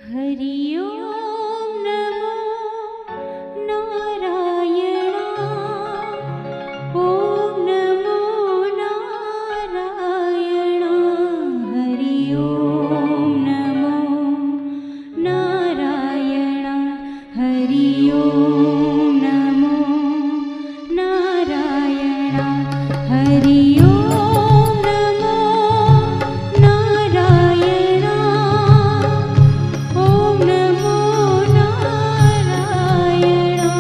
हरि ओम नमो नारायणा ओम नमो नारायणा हरि ओम नमो नारायणा हरि ओम नमो नारायणा हरि ओम नमो नारायणा ओम नमो नारायणा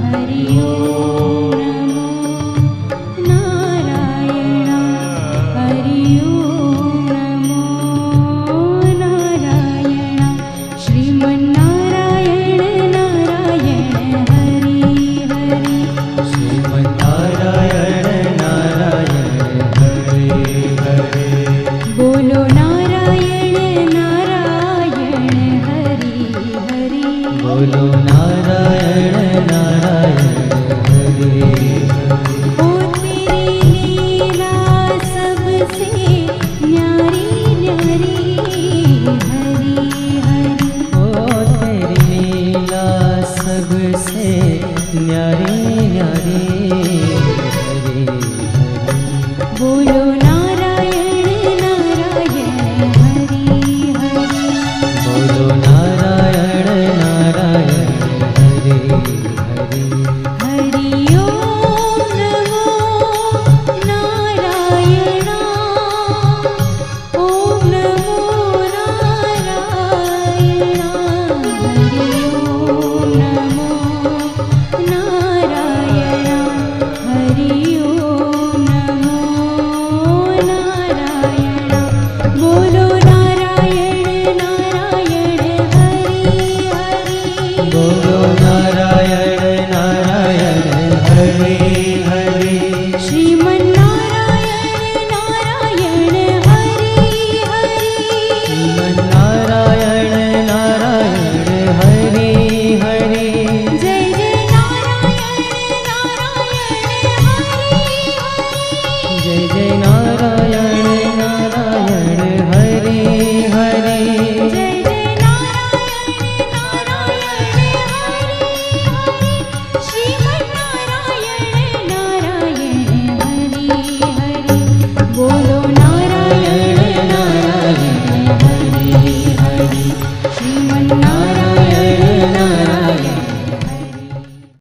हरि ओम नमो नारायणा हरि ओम नमो नारायणा श्रीमन्नारायण नारायण हरि हरि श्रीमन्नारायण नारायण हरे हरे। बोलो नारायण नारायण हरि हरि बोलो नारायण नारायण हरे हरे। ओ तेरी लीला सबसे न्यारी न्यारी हरि हरि ओ तेरी लीला सबसे न्यारी न्यारी हरे हरे। बोलो नारायण नारायण हरि हरि बोलो नारायण नारायण हरे हरे। हरि ओम नमो नारायणा ओम नमो नारायणा हरि ओम नमो नारायणा हरि ओम नमो नारायणा बोलो नारायण नारायण हरि हरि बोलो नारायण नारायण हरे हरे। श्रीमन्नारायण नारायण हरि हरि श्रीमन्नारायण नारायण हरे हरे। जय जय नारायण नारायण हरि हरि जय जय नारायण